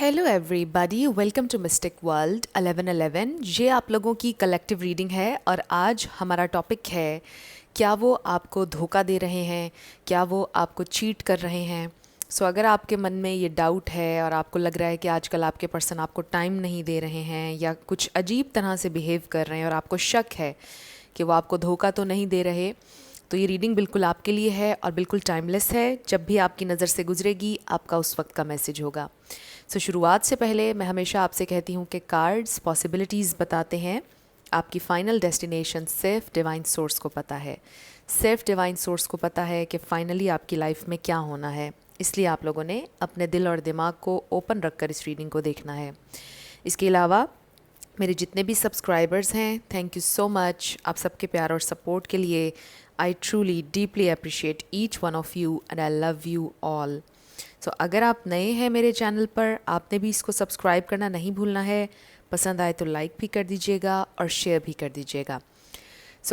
Hello everybody, welcome to mystic world 1111। ये आप लोगों की कलेक्टिव रीडिंग है और आज हमारा टॉपिक है, क्या वो आपको धोखा दे रहे हैं, क्या वो आपको चीट कर रहे हैं। अगर आपके मन में ये डाउट है और आपको लग रहा है कि आजकल आपके पर्सन आपको टाइम नहीं दे रहे हैं या कुछ अजीब तरह से बिहेव कर रहे हैं और आपको शक है कि वो आपको धोखा तो नहीं दे रहे, तो ये रीडिंग बिल्कुल आपके लिए है और बिल्कुल टाइमलेस है। जब भी आपकी नज़र से गुजरेगी आपका उस वक्त का मैसेज होगा। शुरुआत से पहले मैं हमेशा आपसे कहती हूँ कि कार्ड्स पॉसिबिलिटीज़ बताते हैं, आपकी फ़ाइनल डेस्टिनेशन सिर्फ डिवाइन सोर्स को पता है। सिर्फ डिवाइन सोर्स को पता है कि फ़ाइनली आपकी लाइफ में क्या होना है। इसलिए आप लोगों ने अपने दिल और दिमाग को ओपन रखकर इस रीडिंग को देखना है। इसके अलावा मेरे जितने भी सब्सक्राइबर्स हैं, थैंक यू सो मच आप सबके प्यार और सपोर्ट के लिए। I truly deeply appreciate each one of you and I love you all. अगर आप नए हैं मेरे चैनल पर, आपने भी इसको सब्सक्राइब करना नहीं भूलना है। पसंद आए तो लाइक भी कर दीजिएगा और शेयर भी कर दीजिएगा।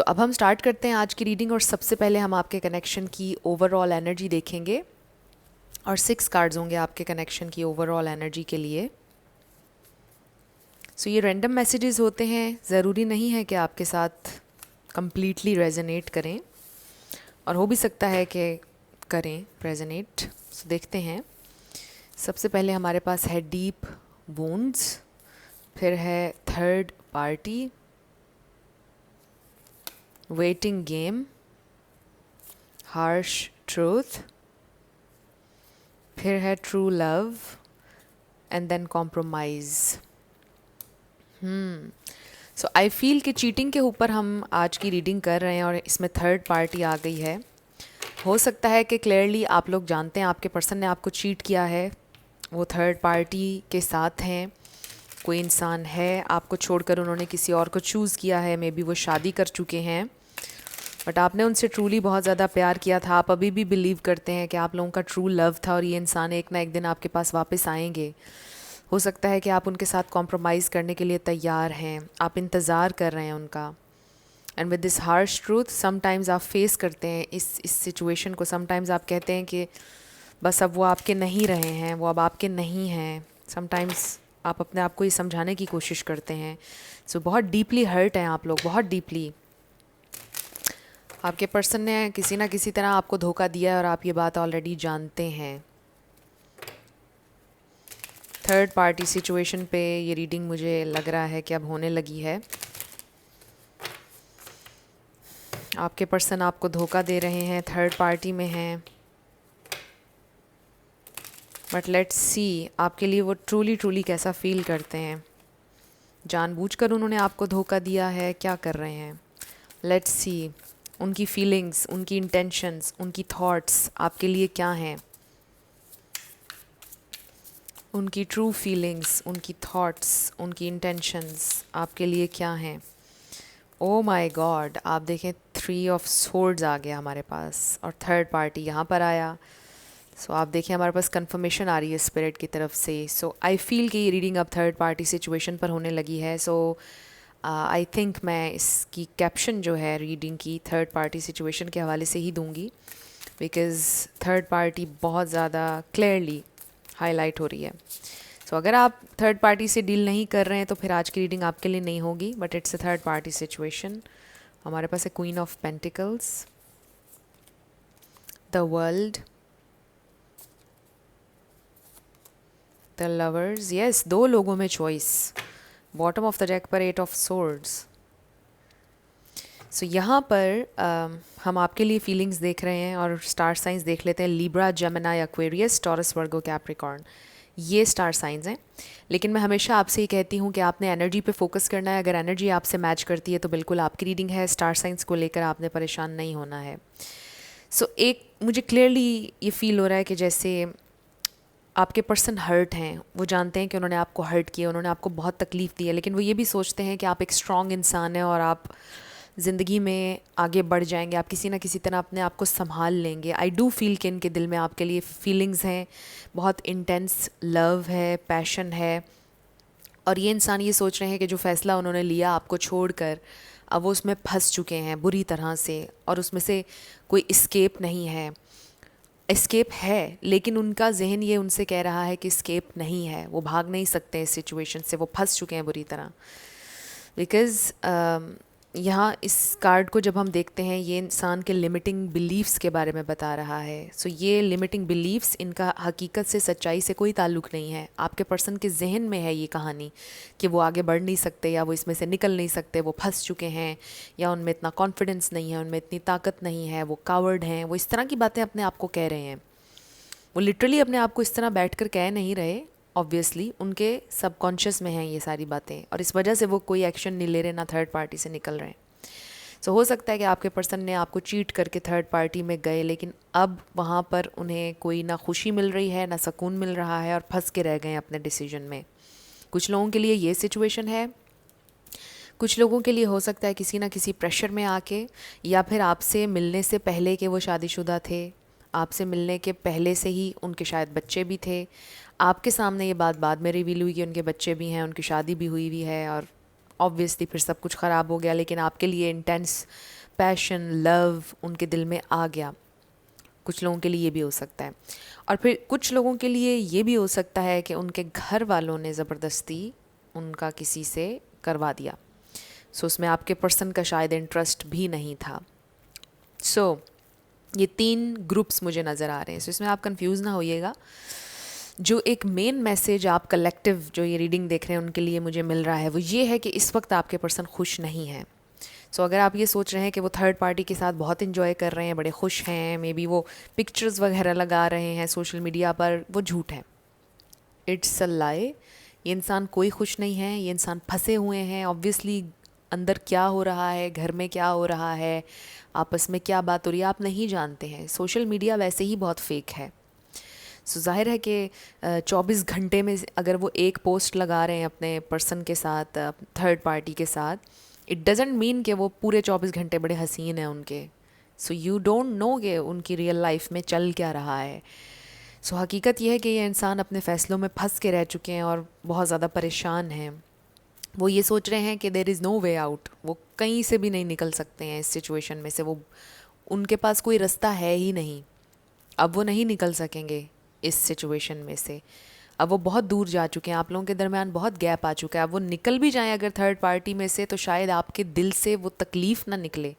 अब हम स्टार्ट करते हैं आज की रीडिंग और सबसे पहले हम आपके कनेक्शन की ओवरऑल एनर्जी देखेंगे और 6 कार्ड्स होंगे आपके कनेक्शन की ओवरऑल एनर्जी के लिए। ये रैंडम मैसेजेस होते हैं, ज़रूरी नहीं है कि आपके साथ कंप्लीटली रेजोनेट करें और हो भी सकता है कि करें रेजोनेट। देखते हैं। सबसे पहले हमारे पास है डीप वुंड्स, फिर है third party, waiting game, harsh truth, फिर है true love and then compromise. I feel कि चीटिंग के ऊपर हम आज की रीडिंग कर रहे हैं और इसमें थर्ड पार्टी आ गई है। हो सकता है कि क्लियरली आप लोग जानते हैं आपके पर्सन ने आपको चीट किया है, वो थर्ड पार्टी के साथ हैं, कोई इंसान है, आपको छोड़कर उन्होंने किसी और को चूज़ किया है, मे बी वो शादी कर चुके हैं, बट आपने उनसे ट्रूली बहुत ज़्यादा प्यार किया था। आप अभी भी बिलीव करते हैं कि आप लोगों का ट्रू लव था और ये इंसान एक ना एक दिन आपके पास वापस आएंगे। हो सकता है कि आप उनके साथ कॉम्प्रोमाइज़ करने के लिए तैयार हैं, आप इंतज़ार कर रहे हैं उनका। And with this harsh truth sometimes आप फेस करते हैं इस सिचुएशन को। समटाइम्स आप कहते हैं कि बस अब वो आपके नहीं रहे हैं, वो अब आपके नहीं हैं। समटाइम्स आप अपने आप को ये समझाने की कोशिश करते हैं। बहुत डीपली हर्ट हैं आप लोग, बहुत डीपली। आपके पर्सन ने किसी ना किसी तरह आपको धोखा दिया है और आप ये बात ऑलरेडी जानते हैं। थर्ड पार्टी सिचुएशन पे ये रीडिंग मुझे लग रहा है कि अब होने लगी है। आपके पर्सन आपको धोखा दे रहे हैं, थर्ड पार्टी में हैं, बट लेट्स सी आपके लिए वो ट्रूली कैसा फील करते हैं। जानबूझकर उन्होंने आपको धोखा दिया है, क्या कर रहे हैं। लेट्स सी उनकी फीलिंग्स, उनकी इंटेंशंस, उनकी थॉट्स आपके लिए क्या हैं। उनकी ट्रू फीलिंग्स, उनकी थॉट्स, उनकी इंटेंशंस आपके लिए क्या हैं। ओ माय गॉड, आप देखें 3 ऑफ स्वॉर्ड्स आ गया हमारे पास और थर्ड पार्टी यहाँ पर आया। आप देखें हमारे पास कंफर्मेशन आ रही है स्पिरिट की तरफ से। आई फील कि ये रीडिंग अब थर्ड पार्टी सिचुएशन पर होने लगी है। आई थिंक मैं इसकी कैप्शन जो है रीडिंग की थर्ड पार्टी सिचुएशन के हवाले से ही दूंगी, बिकॉज़ थर्ड पार्टी बहुत ज़्यादा क्लियरली हाईलाइट हो रही है। अगर आप थर्ड पार्टी से डील नहीं कर रहे हैं तो फिर आज की रीडिंग आपके लिए नहीं होगी, but it's a third party situation. हमारे पास है queen of pentacles, the world, the lovers. Yes, 2 लोगों में choice. Bottom of the deck पर 8 ऑफ सोर्ड्स। यहाँ पर हम आपके लिए फीलिंग्स देख रहे हैं और स्टार साइंस देख लेते हैं। लिब्रा, जेमिनी, एक्वेरियस, टॉरस, वर्गो, कैप्रिकॉर्न, ये स्टार साइंस हैं। लेकिन मैं हमेशा आपसे ये कहती हूँ कि आपने एनर्जी पे फोकस करना है। अगर एनर्जी आपसे मैच करती है तो बिल्कुल आपकी रीडिंग है। स्टार साइंस को लेकर आपने परेशान नहीं होना है। एक मुझे क्लियरली ये फील हो रहा है कि जैसे आपके पर्सन हर्ट हैं, वो जानते हैं कि उन्होंने आपको हर्ट किया, उन्होंने आपको बहुत तकलीफ़ दी है, लेकिन वो ये भी सोचते हैं कि आप एक स्ट्रॉन्ग इंसान हैं और आप ज़िंदगी में आगे बढ़ जाएंगे, आप किसी ना किसी तरह अपने आप को संभाल लेंगे। आई डू फील कि इनके दिल में आपके लिए फीलिंग्स हैं, बहुत इंटेंस लव है, पैशन है, और ये इंसान ये सोच रहे हैं कि जो फ़ैसला उन्होंने लिया आपको छोड़कर, अब वो उसमें फंस चुके हैं बुरी तरह से और उसमें से कोई इस्केप नहीं है। एस्केप है, लेकिन उनका जहन ये उनसे कह रहा है कि एस्केप नहीं है, वो भाग नहीं सकते इस सिचुएशन से, वो फंस चुके हैं बुरी तरह। बिकॉज़ यहाँ इस कार्ड को जब हम देखते हैं, ये इंसान के लिमिटिंग बिलीव्स के बारे में बता रहा है। सो ये लिमिटिंग बिलीव्स, इनका हकीकत से, सच्चाई से कोई ताल्लुक़ नहीं है। आपके पर्सन के जहन में है ये कहानी कि वो आगे बढ़ नहीं सकते, या वो इसमें से निकल नहीं सकते, वो फंस चुके हैं, या उनमें इतना कॉन्फिडेंस नहीं है, उनमें इतनी ताकत नहीं है, वो कावर्ड हैं, वो इस तरह की बातें अपने आप को कह रहे हैं। वो लिटरली अपने आप को इस तरह बैठ कर कह नहीं रहे, ऑब्वियसली उनके सबकॉन्शियस में हैं ये सारी बातें, और इस वजह से वो कोई एक्शन नहीं ले रहे, ना थर्ड पार्टी से निकल रहे हैं। सो हो सकता है कि आपके पर्सन ने आपको चीट करके थर्ड पार्टी में गए, लेकिन अब वहाँ पर उन्हें कोई ना खुशी मिल रही है, ना सुकून मिल रहा है, और फंस के रह गए अपने डिसीजन में। कुछ लोगों के लिए ये सिचुएशन है, कुछ लोगों के लिए हो सकता है किसी ना किसी प्रेशर में आके, या फिर आपसे मिलने से पहले कि वो शादीशुदा थे, आपसे मिलने के पहले से ही उनके शायद बच्चे भी थे, आपके सामने ये बात बाद में रिवील हुई कि उनके बच्चे भी हैं, उनकी शादी भी हुई है, और ऑब्वियसली फिर सब कुछ ख़राब हो गया, लेकिन आपके लिए इंटेंस पैशन, लव उनके दिल में आ गया। कुछ लोगों के लिए ये भी हो सकता है, और फिर कुछ लोगों के लिए ये भी हो सकता है कि उनके घर वालों ने ज़बरदस्ती उनका किसी से करवा दिया। सो उसमें आपके पर्सन का शायद इंटरेस्ट भी नहीं था। सो ये 3 ग्रुप्स मुझे नज़र आ रहे हैं। सो इसमें आप कंफ्यूज ना होइएगा। जो एक मेन मैसेज आप कलेक्टिव जो ये रीडिंग देख रहे हैं उनके लिए मुझे मिल रहा है, वो ये है कि इस वक्त आपके पर्सन खुश नहीं है। सो अगर आप ये सोच रहे हैं कि वो थर्ड पार्टी के साथ बहुत इन्जॉय कर रहे हैं, बड़े खुश हैं, मे बी वो पिक्चर्स वगैरह लगा रहे हैं सोशल मीडिया पर, वो झूठ है। इट्स अ लाई। ये इंसान कोई खुश नहीं है, ये इंसान फंसे हुए हैं। ऑब्वियसली अंदर क्या हो रहा है, घर में क्या हो रहा है, आपस में क्या बात हो रही है, आप नहीं जानते हैं। सोशल मीडिया वैसे ही बहुत फेक है। सो जाहिर है कि 24 घंटे में अगर वो एक पोस्ट लगा रहे हैं अपने पर्सन के साथ, थर्ड पार्टी के साथ, इट डजेंट मीन कि वो पूरे 24 घंटे बड़े हसीन हैं उनके। सो यू डोंट नो कि उनकी रियल लाइफ में चल क्या रहा है। सो हकीकत यह है कि ये इंसान अपने फ़ैसलों में फंस के रह चुके हैं और बहुत ज़्यादा परेशान हैं। वो ये सोच रहे हैं कि there is no way out, वो कहीं से भी नहीं निकल सकते हैं इस सिचुएशन में से, वो उनके पास कोई रास्ता है ही नहीं। अब वो नहीं निकल सकेंगे इस सिचुएशन में से। अब वो बहुत दूर जा चुके हैं, आप लोगों के दरमियान बहुत गैप आ चुका है। अब वो निकल भी जाएं अगर थर्ड पार्टी में से, तो शायद आपके दिल से वो तकलीफ़ ना निकले,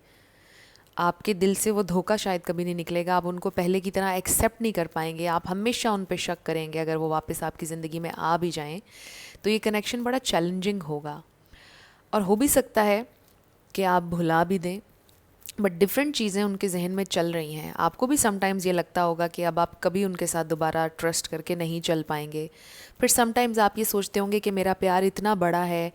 आपके दिल से वो धोखा शायद कभी नहीं निकलेगा। आप उनको पहले की तरह एक्सेप्ट नहीं कर पाएंगे, आप हमेशा उन पे शक करेंगे। अगर वो वापस आपकी ज़िंदगी में आ भी जाएं तो ये कनेक्शन बड़ा चैलेंजिंग होगा, और हो भी सकता है कि आप भुला भी दें, बट डिफरेंट चीज़ें उनके जहन में चल रही हैं। आपको भी समटाइम्स ये लगता होगा कि अब आप कभी उनके साथ दोबारा ट्रस्ट करके नहीं चल पाएंगे। फिर समटाइम्स आप ये सोचते होंगे कि मेरा प्यार इतना बड़ा है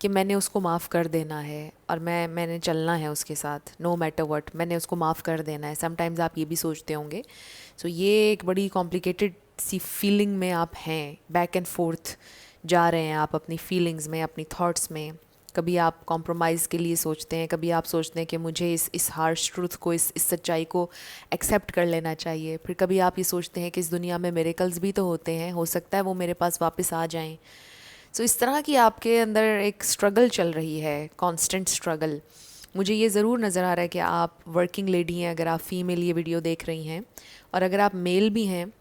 कि मैंने उसको माफ़ कर देना है, और मैंने चलना है उसके साथ, नो मैटर व्हाट, मैंने उसको माफ़ कर देना है। समटाइम्स आप ये भी सोचते होंगे। सो ये एक बड़ी कॉम्प्लिकेटेड सी फीलिंग में आप हैं, बैक एंड फोर्थ जा रहे हैं आप अपनी फीलिंग्स में, अपनी थॉट्स में। कभी आप कॉम्प्रोमाइज़ के लिए सोचते हैं, कभी आप सोचते हैं कि मुझे इस हार्श ट्रूथ को, इस सच्चाई को एक्सेप्ट कर लेना चाहिए। फिर कभी आप ये सोचते हैं कि इस दुनिया में मिरेकल्स भी तो होते हैं, हो सकता है वो मेरे पास वापस आ जाएं। सो इस तरह की आपके अंदर एक स्ट्रगल चल रही है, कांस्टेंट स्ट्रगल। मुझे ये ज़रूर नज़र आ रहा है कि आप वर्किंग लेडी हैं, अगर आप फ़ीमेल ये वीडियो देख रही हैं, और अगर आप मेल भी हैं,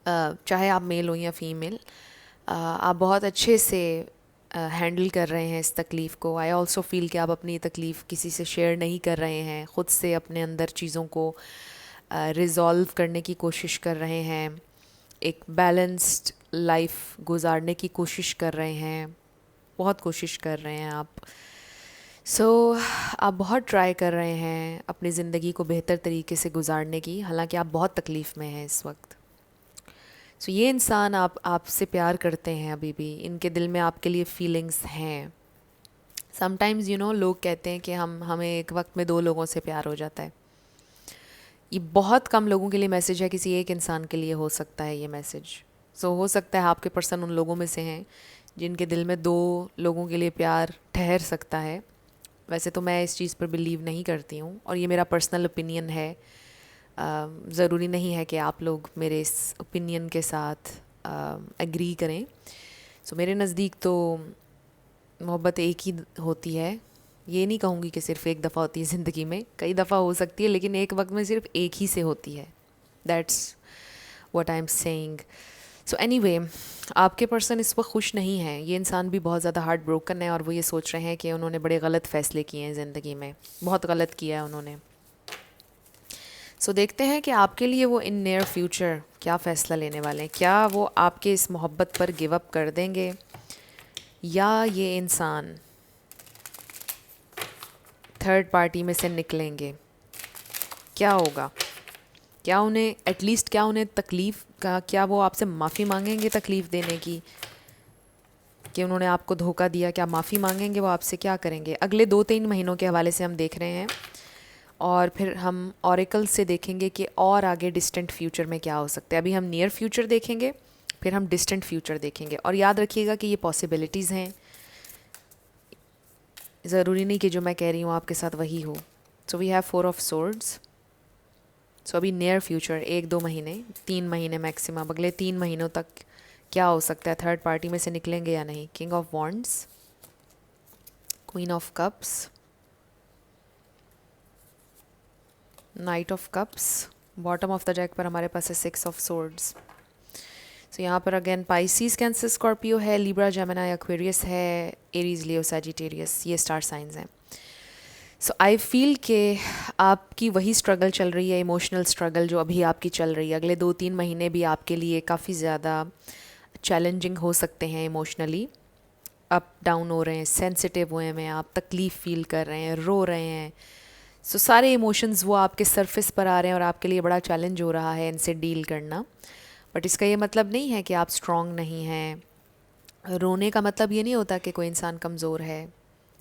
चाहे आप मेल हो या फ़ीमेल, आप बहुत अच्छे से हैंडल कर रहे हैं इस तकलीफ़ को। आई ऑल्सो फील कि आप अपनी तकलीफ़ किसी से शेयर नहीं कर रहे हैं, ख़ुद से अपने अंदर चीज़ों को रिज़ॉल्व करने की कोशिश कर रहे हैं, एक बैलेंस्ड लाइफ गुजारने की कोशिश कर रहे हैं, बहुत कोशिश कर रहे हैं आप। आप बहुत ट्राई कर रहे हैं अपनी ज़िंदगी को बेहतर तरीके से गुजारने की, हालांकि आप बहुत तकलीफ़ में हैं इस वक्त। ये इंसान आपसे प्यार करते हैं, अभी भी इनके दिल में आपके लिए फीलिंग्स हैं। समटाइम्स लोग कहते हैं कि हमें एक वक्त में 2 लोगों से प्यार हो जाता है। ये बहुत कम लोगों के लिए मैसेज है, किसी एक इंसान के लिए हो सकता है ये मैसेज। हो सकता है आपके पर्सन उन लोगों में से हैं जिनके दिल में 2 लोगों के लिए प्यार ठहर सकता है। वैसे तो मैं इस चीज़ पर बिलीव नहीं करती हूँ, और ये मेरा पर्सनल ओपिनियन है। ज़रूरी नहीं है कि आप लोग मेरे इस ओपिनियन के साथ एग्री करें। मेरे नज़दीक तो मोहब्बत एक ही होती है। ये नहीं कहूँगी कि सिर्फ़ एक दफ़ा होती है ज़िंदगी में, कई दफ़ा हो सकती है, लेकिन एक वक्त में सिर्फ़ एक ही से होती है। That's what I am saying. So anyway, आपके पर्सन इस वक्त खुश नहीं है. ये इंसान भी बहुत ज़्यादा हार्ट ब्रोकन है और वो ये सोच रहे हैं कि उन्होंने बड़े गलत फ़ैसले किए हैं ज़िंदगी में, बहुत गलत किया है उन्होंने. सो देखते हैं कि आपके लिए वो इन नियर फ्यूचर क्या फ़ैसला लेने वाले हैं. क्या वो आपके इस मोहब्बत पर गिव अप कर देंगे, या ये इंसान थर्ड पार्टी में से निकलेंगे. क्या होगा? क्या उन्हें एटलीस्ट, क्या उन्हें तकलीफ़ का, क्या वो आपसे माफ़ी मांगेंगे तकलीफ़ देने की कि उन्होंने आपको धोखा दिया? क्या माफ़ी मांगेंगे वो आपसे? क्या करेंगे? अगले 2-3 महीनों के हवाले से हम देख रहे हैं, और फिर हम ऑरेकल से देखेंगे कि और आगे डिस्टेंट फ्यूचर में क्या हो सकता है. अभी हम नियर फ्यूचर देखेंगे, फिर हम डिस्टेंट फ्यूचर देखेंगे. और याद रखिएगा कि ये पॉसिबिलिटीज़ हैं, ज़रूरी नहीं कि जो मैं कह रही हूँ आपके साथ वही हो. So we have 4 of swords. So अभी नियर फ्यूचर 1-2 महीने, 3 महीने मैक्सिमम, अगले 3 महीनों तक क्या हो सकता है? थर्ड पार्टी में से निकलेंगे या नहीं? King of wands, queen of cups, knight of cups. Bottom of the jack पर हमारे पास है 6 ऑफ सोर्ड्स. सो यहाँ पर अगेन पाइसीज, कैंसर, स्कॉर्पियो है, लिब्रा, जेमिनी, एक्वेरियस है, एरीज, लियो, सैजिटेरियस, ये स्टार साइंस हैं. सो आई फील कि आपकी वही स्ट्रगल चल रही है, इमोशनल स्ट्रगल जो अभी आपकी चल रही है. अगले 2-3 महीने भी आपके लिए काफ़ी ज़्यादा चैलेंजिंग हो सकते हैं इमोशनली. अप डाउन हो रहे हैं, सेंसिटिव हुए हैं, आप तकलीफ़ फील कर रहे हैं, रो रहे हैं. सो सारे इमोशंस वो आपके सरफेस पर आ रहे हैं और आपके लिए बड़ा चैलेंज हो रहा है इनसे डील करना. बट इसका ये मतलब नहीं है कि आप स्ट्रॉन्ग नहीं हैं. रोने का मतलब ये नहीं होता कि कोई इंसान कमज़ोर है.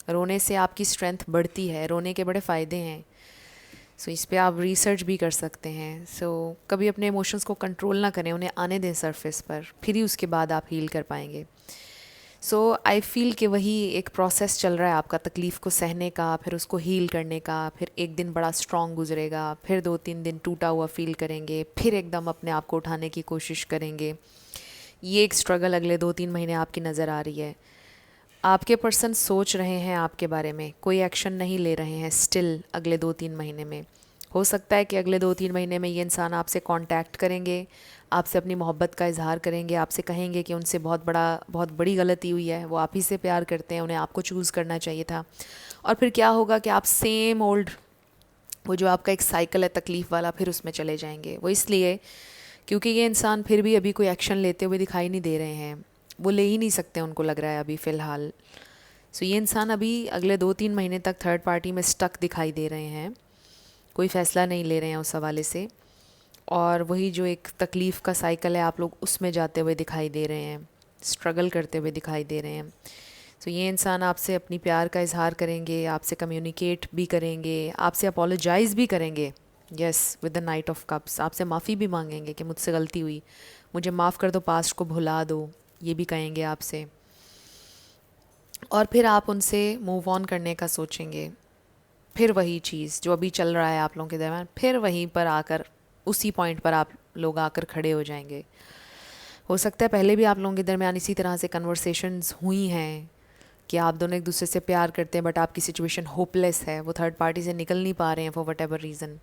रोने से आपकी स्ट्रेंथ बढ़ती है, रोने के बड़े फ़ायदे हैं. सो इस पे आप रिसर्च भी कर सकते हैं. सो कभी अपने इमोशंस को कंट्रोल ना करें, उन्हें आने दें सरफेस पर, फिर ही उसके बाद आप हील कर पाएंगे. सो आई फील कि वही एक प्रोसेस चल रहा है आपका, तकलीफ़ को सहने का, फिर उसको हील करने का. फिर एक दिन बड़ा स्ट्रॉन्ग गुजरेगा, फिर 2-3 दिन टूटा हुआ फील करेंगे, फिर एकदम अपने आप को उठाने की कोशिश करेंगे. ये एक स्ट्रगल अगले 2-3 महीने आपकी नज़र आ रही है. आपके पर्सन सोच रहे हैं आपके बारे में, कोई एक्शन नहीं ले रहे हैं स्टिल अगले 2-3 महीने में. हो सकता है कि अगले 2-3 महीने में ये इंसान आपसे कांटेक्ट करेंगे, आपसे अपनी मोहब्बत का इजहार करेंगे, आपसे कहेंगे कि उनसे बहुत बड़ी गलती हुई है, वो आप ही से प्यार करते हैं, उन्हें आपको चूज़ करना चाहिए था. और फिर क्या होगा कि आप सेम ओल्ड, वो जो आपका एक साइकिल है तकलीफ़ वाला, फिर उसमें चले जाएंगे. वो इसलिए क्योंकि ये इंसान फिर भी अभी कोई एक्शन लेते हुए दिखाई नहीं दे रहे हैं. वो ले ही नहीं सकते, उनको लग रहा है अभी फ़िलहाल. सो ये इंसान अभी अगले 2-3 महीने तक थर्ड पार्टी में स्टक दिखाई दे रहे हैं, कोई फ़ैसला नहीं ले रहे हैं उस हवाले से. और वही जो एक तकलीफ़ का साइकिल है, आप लोग उसमें जाते हुए दिखाई दे रहे हैं, स्ट्रगल करते हुए दिखाई दे रहे हैं. तो ये इंसान आपसे अपनी प्यार का इजहार करेंगे, आपसे कम्युनिकेट भी करेंगे, आपसे अपोलोजाइज़ भी करेंगे. Yes, with the night of cups. आपसे माफ़ी भी मांगेंगे कि मुझसे गलती हुई, मुझे माफ़ कर दो, पास्ट को भुला दो, ये भी कहेंगे आपसे. और फिर आप उनसे मूव ऑन करने का सोचेंगे. फिर वही चीज़ जो अभी चल रहा है आप लोगों के दरमियान, फिर वहीं पर आकर, उसी पॉइंट पर आप लोग आकर खड़े हो जाएंगे. हो सकता है पहले भी आप लोगों के दरमियान इसी तरह से कन्वर्सेशंस हुई हैं कि आप दोनों एक दूसरे से प्यार करते हैं, बट आपकी सिचुएशन होपलेस है, वो थर्ड पार्टी से निकल नहीं पा रहे हैं फॉर वट एवर रीज़न.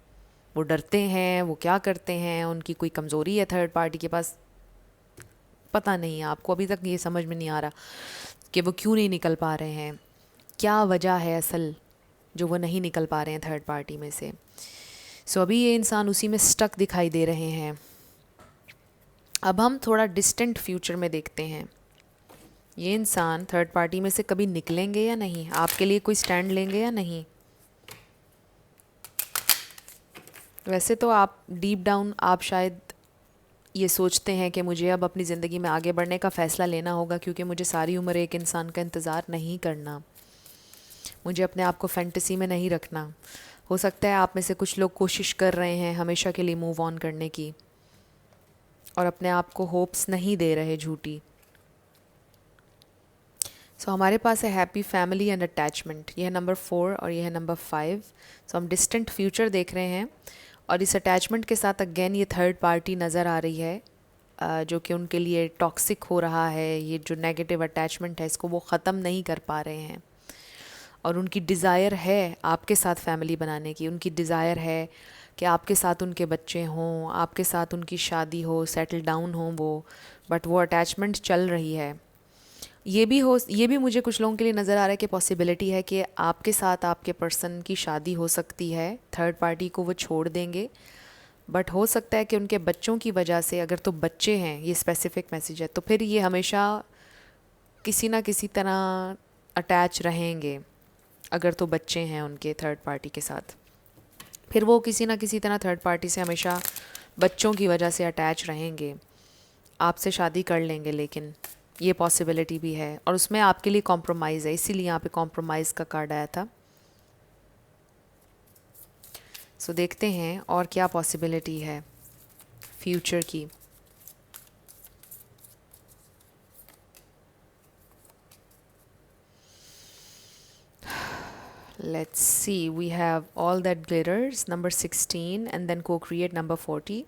वो डरते हैं, वो क्या करते हैं, उनकी कोई कमज़ोरी है थर्ड पार्टी के पास, पता नहीं. आपको अभी तक ये समझ में नहीं आ रहा कि वो क्यों नहीं निकल पा रहे हैं, क्या वजह है असल जो वो नहीं निकल पा रहे हैं थर्ड पार्टी में से. सो अभी ये इंसान उसी में स्टक दिखाई दे रहे हैं. अब हम थोड़ा डिस्टेंट फ्यूचर में देखते हैं, ये इंसान थर्ड पार्टी में से कभी निकलेंगे या नहीं, आपके लिए कोई स्टैंड लेंगे या नहीं. वैसे तो आप डीप डाउन आप शायद ये सोचते हैं कि मुझे अब अपनी ज़िंदगी में आगे बढ़ने का फ़ैसला लेना होगा, क्योंकि मुझे सारी उम्र एक इंसान का इंतज़ार नहीं करना, मुझे अपने आप को फैंटेसी में नहीं रखना. हो सकता है आप में से कुछ लोग कोशिश कर रहे हैं हमेशा के लिए मूव ऑन करने की, और अपने आप को होप्स नहीं दे रहे झूठी. सो हमारे पास है हैप्पी फैमिली एंड अटैचमेंट, ये है नंबर 4 और ये है नंबर 5. सो हम डिस्टेंट फ्यूचर देख रहे हैं, और इस अटैचमेंट के साथ अगेन ये थर्ड पार्टी नज़र आ रही है, जो कि उनके लिए टॉक्सिक हो रहा है. ये जो नेगेटिव अटैचमेंट है इसको वो ख़त्म नहीं कर पा रहे हैं, और उनकी डिज़ायर है आपके साथ फैमिली बनाने की, उनकी डिज़ायर है कि आपके साथ उनके बच्चे हों, आपके साथ उनकी शादी हो, सेटल डाउन हो वो, बट वो अटैचमेंट चल रही है। ये भी मुझे कुछ लोगों के लिए नज़र आ रहा है कि पॉसिबिलिटी है कि आपके साथ आपके पर्सन की शादी हो सकती है, थर्ड पार्टी को वो छोड़ देंगे, बट हो सकता है कि उनके बच्चों की वजह से, अगर तो बच्चे हैं, ये स्पेसिफिक मैसेज है, तो फिर ये हमेशा किसी ना किसी तरह अटैच रहेंगे। अगर तो बच्चे हैं उनके थर्ड पार्टी के साथ, फिर वो किसी ना किसी तरह थर्ड पार्टी से हमेशा बच्चों की वजह से अटैच रहेंगे। आपसे शादी कर लेंगे, लेकिन ये पॉसिबिलिटी भी है, और उसमें आपके लिए कॉम्प्रोमाइज़ है, इसीलिए यहाँ पे कॉम्प्रोमाइज़ का कार्ड आया था। सो देखते हैं और क्या पॉसिबिलिटी है फ्यूचर की। Let's see, we have all that glitters, number 16, and then co-create number 40.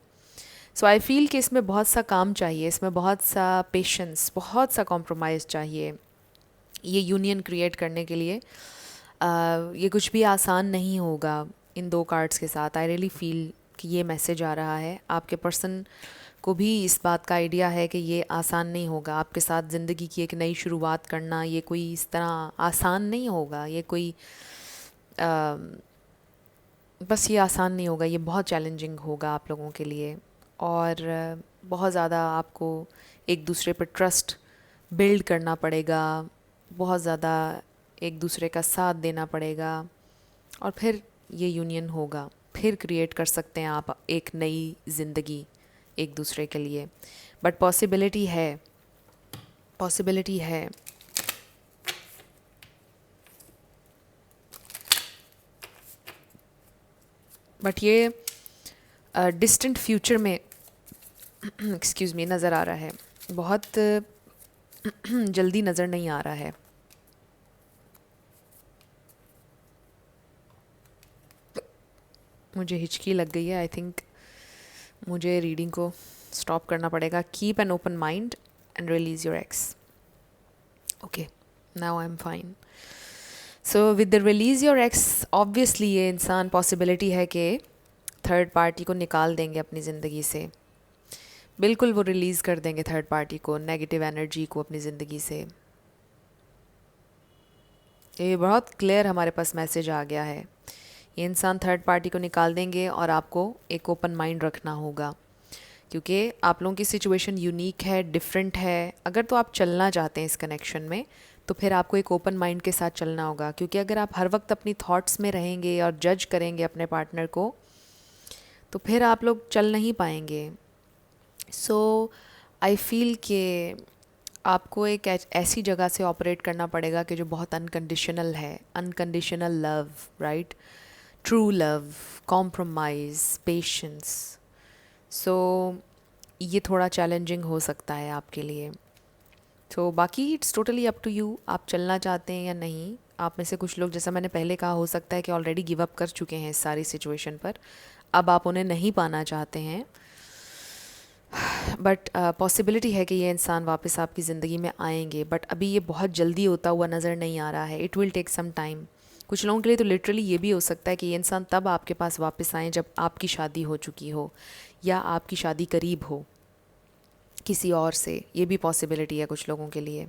So I feel कि इसमें बहुत सा काम चाहिए, इसमें बहुत सा पेशेंस, बहुत सा कॉम्प्रोमाइज़ चाहिए ये यूनियन क्रिएट करने के लिए। ये कुछ भी आसान नहीं होगा इन दो कार्ड्स के साथ। आई रियली फील कि ये मैसेज आ रहा है, आपके पर्सन को भी इस बात का आइडिया है कि ये आसान नहीं होगा। आपके साथ ज़िंदगी की एक नई शुरुआत करना, ये कोई इस तरह आसान नहीं होगा, ये कोई बस ये आसान नहीं होगा, ये बहुत चैलेंजिंग होगा आप लोगों के लिए। और बहुत ज़्यादा आपको एक दूसरे पर ट्रस्ट बिल्ड करना पड़ेगा, बहुत ज़्यादा एक दूसरे का साथ देना पड़ेगा, और फिर ये यूनियन होगा, फिर क्रिएट कर सकते हैं आप एक नई ज़िंदगी एक दूसरे के लिए। बट पॉसिबिलिटी है, पॉसिबिलिटी है। बट ये डिस्टेंट फ्यूचर में एक्सक्यूज़ मी नज़र आ रहा है, बहुत जल्दी नज़र नहीं आ रहा है। मुझे हिचकी लग गई है, आई थिंक मुझे रीडिंग को स्टॉप करना पड़ेगा। Keep an open mind and release your x. Okay, now I am fine. So with the release your x, obviously ये इंसान पॉसिबिलिटी है कि थर्ड पार्टी को निकाल देंगे अपनी ज़िंदगी से। बिल्कुल वो रिलीज़ कर देंगे थर्ड पार्टी को, नेगेटिव एनर्जी को अपनी ज़िंदगी से। ये बहुत क्लियर हमारे पास मैसेज आ गया है। ये इंसान थर्ड पार्टी को निकाल देंगे और आपको एक ओपन माइंड रखना होगा, क्योंकि आप लोगों की सिचुएशन यूनिक है, डिफरेंट है। अगर तो आप चलना चाहते हैं इस कनेक्शन में, तो फिर आपको एक ओपन माइंड के साथ चलना होगा, क्योंकि अगर आप हर वक्त अपनी थॉट्स में रहेंगे और जज करेंगे अपने पार्टनर को, तो फिर आप लोग चल नहीं पाएंगे। सो आई फील कि आपको एक ऐसी जगह से ऑपरेट करना पड़ेगा कि जो बहुत अनकंडीशनल है, unconditional love, right, true love, compromise, patience. So ये थोड़ा चैलेंजिंग हो सकता है आपके लिए। तो बाकी it's totally up to you, आप चलना चाहते हैं या नहीं। आप में से कुछ लोग, जैसा मैंने पहले कहा, हो सकता है कि ऑलरेडी गिव अप कर चुके हैं इस सारी सिचुएशन पर, अब आप उन्हें नहीं पाना चाहते हैं। बट पॉसिबिलिटी है कि ये इंसान वापस आपकी ज़िंदगी में आएंगे, बट अभी ये बहुत जल्दी होता हुआ नज़र नहीं आ रहा है। It will take some time. कुछ लोगों के लिए तो लिटरली ये भी हो सकता है कि ये इंसान तब आपके पास वापस आए जब आपकी शादी हो चुकी हो, या आपकी शादी करीब हो किसी और से। ये भी पॉसिबिलिटी है कुछ लोगों के लिए।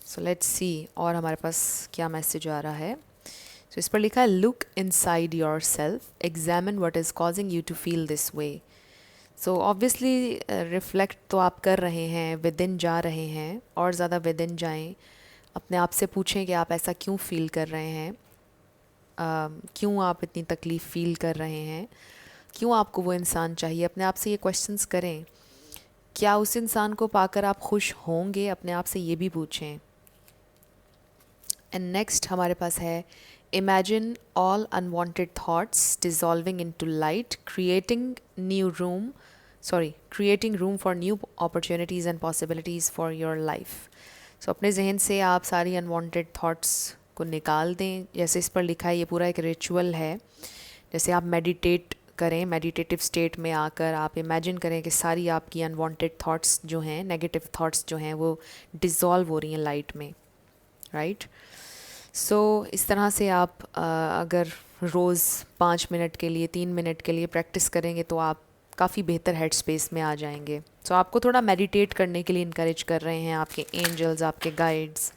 सो लेट्स सी और हमारे पास क्या मैसेज आ रहा है। सो इस पर लिखा है, look inside yourself, examine what is causing you to feel this way. So obviously reflect तो आप कर रहे हैं, विद इन जा रहे हैं, और ज़्यादा विद इन जाएँ। अपने आप से पूछें कि आप ऐसा क्यों फ़ील कर रहे हैं, क्यों आप इतनी तकलीफ़ फ़ील कर रहे हैं, क्यों आपको वो इंसान चाहिए। अपने आप से ये क्वेश्चंस करें। क्या उस इंसान को पाकर आप खुश होंगे, अपने आप से ये भी पूछें। एंड नेक्स्ट हमारे पास है, imagine all unwanted thoughts dissolving into light, creating room for new opportunities and possibilities for your life. So अपने जहन से आप सारी अनवांटेड थॉट्स को निकाल दें। जैसे इस पर लिखा है, ये पूरा एक रिचुअल है। जैसे आप मेडिटेट करें, मेडिटेटिव स्टेट में आकर आप इमेजिन करें कि सारी आपकी अनवांटेड थॉट्स जो हैं, नेगेटिव थॉट्स जो हैं, वो डिज़ोल्व हो रही हैं लाइट में, राइट। सो इस तरह से आप अगर रोज़ 5 मिनट के लिए 3 मिनट के लिए प्रैक्टिस करेंगे तो आप काफ़ी बेहतर हेड स्पेस में आ जाएंगे। सो आपको थोड़ा मेडिटेट करने के लिए इनकरेज कर रहे हैं आपके एंजल्स, आपके गाइड्स।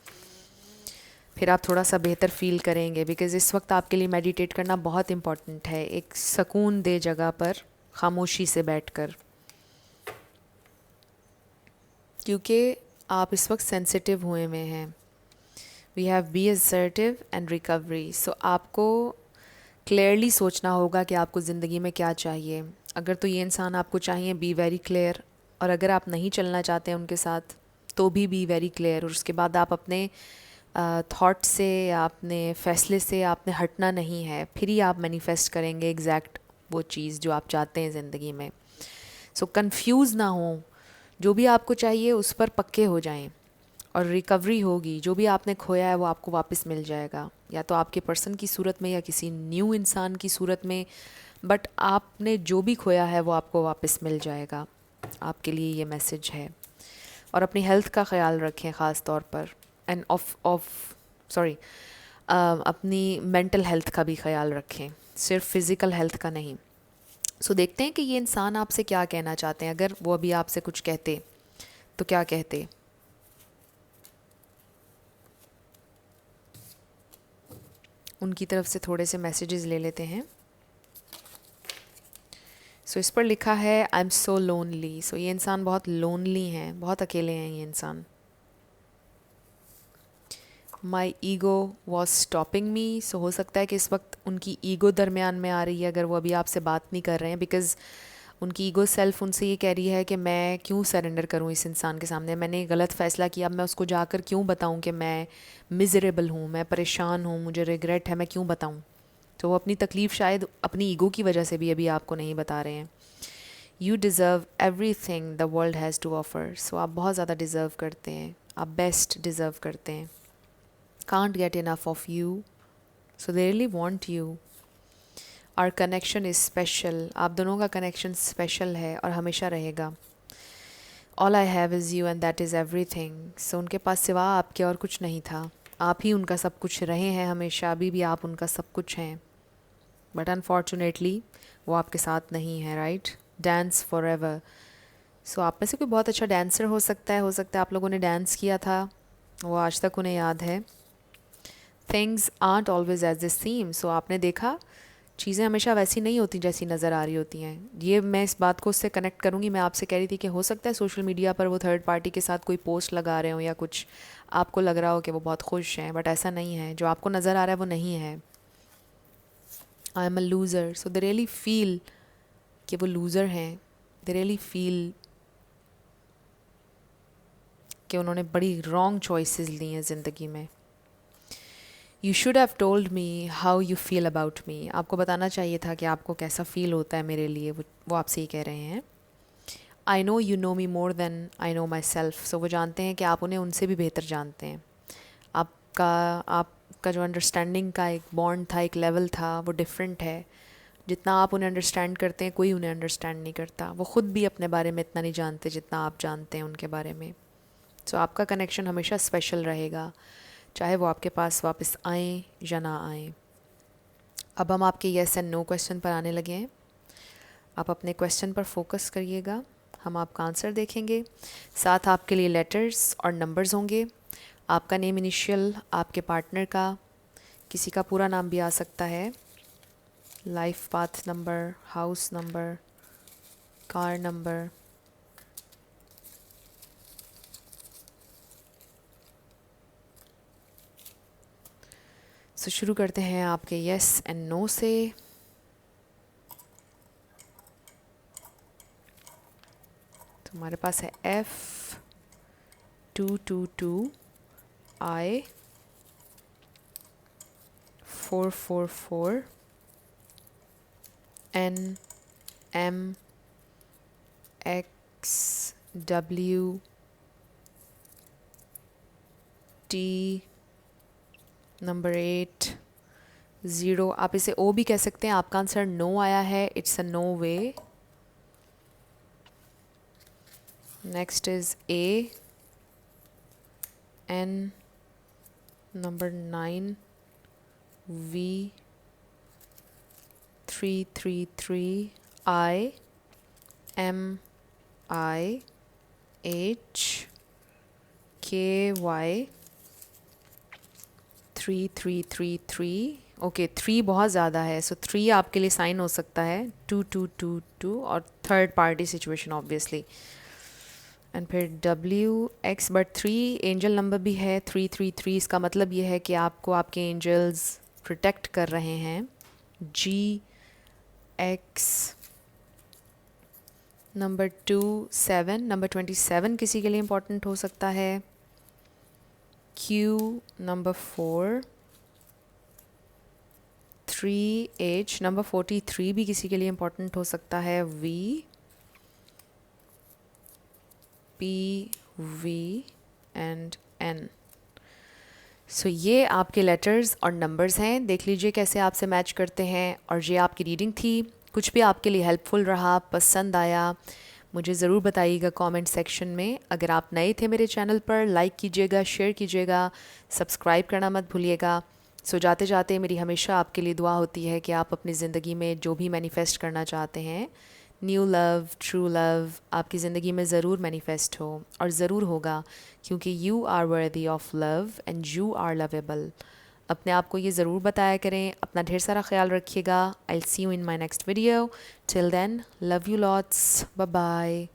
फिर आप थोड़ा सा बेहतर फील करेंगे बिकॉज़ इस वक्त आपके लिए मेडिटेट करना बहुत इम्पॉर्टेंट है, एक सुकून दे जगह पर खामोशी से बैठकर, क्योंकि आप इस वक्त सेंसिटिव हुए हुए हैं। We have be assertive and recovery. So आपको क्लियरली सोचना होगा कि आपको ज़िंदगी में क्या चाहिए। अगर तो ये इंसान आपको चाहिए, बी वेरी क्लियर। और अगर आप नहीं चलना चाहते हैं उनके साथ तो भी बी वेरी क्लियर। और उसके बाद आप अपने थॉट से या अपने फ़ैसले से आपने हटना नहीं है, फिर ही आप मैनिफेस्ट करेंगे एग्जैक्ट वो चीज़ जो आप चाहते हैं ज़िंदगी में। सो कंफ्यूज ना हो, जो भी आपको चाहिए उस पर पक्के हो जाएं। और रिकवरी होगी, जो भी आपने खोया है वो आपको वापस मिल जाएगा, या तो आपके पर्सन की सूरत में या किसी न्यू इंसान की सूरत में। बट आपने जो भी खोया है वो आपको वापस मिल जाएगा। आपके लिए ये मैसेज है। और अपनी हेल्थ का ख्याल रखें ख़ास तौर पर, एंड सॉरी अपनी मेंटल हेल्थ का भी ख्याल रखें, सिर्फ फिज़िकल हेल्थ का नहीं। सो देखते हैं कि ये इंसान आपसे क्या कहना चाहते हैं। अगर वो अभी आपसे कुछ कहते तो क्या कहते। उनकी तरफ से थोड़े से मैसेजेस ले लेते हैं। सो इस पर लिखा है आई एम सो लोनली। सो ये इंसान बहुत लोनली हैं, बहुत अकेले हैं ये इंसान। My ego was stopping me. So हो सकता है कि इस वक्त उनकी ईगो दरमियान में आ रही है अगर वो अभी आपसे बात नहीं कर रहे हैं, बिकॉज़ उनकी ईगो सेल्फ उनसे ये कह रही है कि मैं क्यों सरेंडर करूं इस इंसान के सामने, मैंने गलत फ़ैसला किया, अब मैं उसको जाकर क्यों बताऊं कि मैं मिज़रेबल हूं, मैं परेशान हूं, मुझे रिग्रेट है, मैं क्यों बताऊं। तो वो अपनी तकलीफ़ शायद अपनी ईगो की वजह से भी अभी आपको नहीं बता रहे हैं। You deserve everything the world has to offer. So आप बहुत ज़्यादा डिज़र्व करते हैं, आप बेस्ट डिज़र्व करते हैं। Can't get enough of you, so they really want you. Our connection is special. आप दोनों का कनेक्शन स्पेशल है और हमेशा रहेगा। All I have is you and that is everything. So उनके पास सिवा आपके और कुछ नहीं था, आप ही उनका सब कुछ रहे हैं हमेशा, अभी भी आप उनका सब कुछ हैं। बट अनफॉर्चुनेटली वो आपके साथ नहीं है, right. Dance forever. So आप में से कोई बहुत अच्छा डांसर हो सकता है आप लोगों ने डांस किया था, वो आज तक उन्हें याद है। Things aren't always as this seem. So आपने देखा चीज़ें हमेशा वैसी नहीं होती जैसी नज़र आ रही होती हैं। ये मैं इस बात को उससे कनेक्ट करूँगी। मैं आपसे कह रही थी कि हो सकता है सोशल मीडिया पर वो थर्ड पार्टी के साथ कोई पोस्ट लगा रहे हो या कुछ, आपको लग रहा हो कि वो बहुत खुश हैं, बट ऐसा नहीं है। जो आपको नज़र आ रहा है वो नहीं है। I am a loser. So they really feel कि वो लूज़र हैं। दे रियली फील कि उन्होंने बड़ी रॉन्ग चॉइसेस ली हैं ज़िंदगी में। You should have told me how you feel about me. आपको बताना चाहिए था कि आपको कैसा फ़ील होता है मेरे लिए। वो आपसे ये कह रहे हैं। I know you know me more than I know myself. So वो जानते हैं कि आप उन्हें उनसे भी बेहतर जानते हैं। आपका आपका जो अंडरस्टैंडिंग का एक बॉन्ड था, एक लेवल था, वो डिफरेंट है। जितना आप उन्हें अंडरस्टैंड करते हैं कोई उन्हें अंडरस्टैंड नहीं करता। वो ख़ुद भी अपने बारे में इतना नहीं जानते जितना आप जानते हैं उनके बारे में। सो आपका कनेक्शन हमेशा स्पेशल रहेगा, चाहे वो आपके पास वापस आएँ या ना आएँ। अब हम आपके येस एंड नो क्वेश्चन पर आने लगे हैं। आप अपने क्वेश्चन पर फोकस करिएगा, हम आपका आंसर देखेंगे। साथ आपके लिए लेटर्स और नंबर्स होंगे। आपका नेम इनिशियल, आपके पार्टनर का, किसी का पूरा नाम भी आ सकता है, life path number, house number, car number. So शुरू करते हैं आपके येस एंड नो से। तो हमारे पास है F222I 444 NMXWT नंबर 8 0। आप इसे ओ भी कह सकते हैं। आपका आंसर नो आया है, it's a no way. Next is AN number 9 V 333 I M I H K Y 3333। Okay, 3 बहुत ज़्यादा है, सो 3 आपके लिए साइन हो सकता है, 2222 और third party situation obviously. And फिर WX, बट 3 एंजल नंबर भी है 333, इसका मतलब ये है कि आपको आपके एंजल्स प्रोटेक्ट कर रहे हैं। GX नंबर 27, नंबर 27 किसी के लिए इम्पोर्टेंट हो सकता है। Q नंबर 4, 3H नंबर 43 भी किसी के लिए इम्पोर्टेंट हो सकता है। V P V and N। सो ये आपके लेटर्स और नंबर्स हैं, देख लीजिए कैसे आपसे मैच करते हैं। और ये आपकी रीडिंग थी, कुछ भी आपके लिए हेल्पफुल रहा, पसंद आया, मुझे ज़रूर बताइएगा कमेंट सेक्शन में। अगर आप नए थे मेरे चैनल पर, लाइक कीजिएगा, शेयर कीजिएगा, सब्सक्राइब करना मत भूलिएगा। सो जाते जाते मेरी हमेशा आपके लिए दुआ होती है कि आप अपनी ज़िंदगी में जो भी मैनिफेस्ट करना चाहते हैं, न्यू लव, ट्रू लव, आपकी ज़िंदगी में ज़रूर मैनिफेस्ट हो, और ज़रूर होगा, क्योंकि you are worthy of love and you are lovable. अपने आप को ये ज़रूर बताया करें। अपना ढेर सारा ख्याल रखिएगा। I will see you in my next video. Till then, love you lots, bye bye.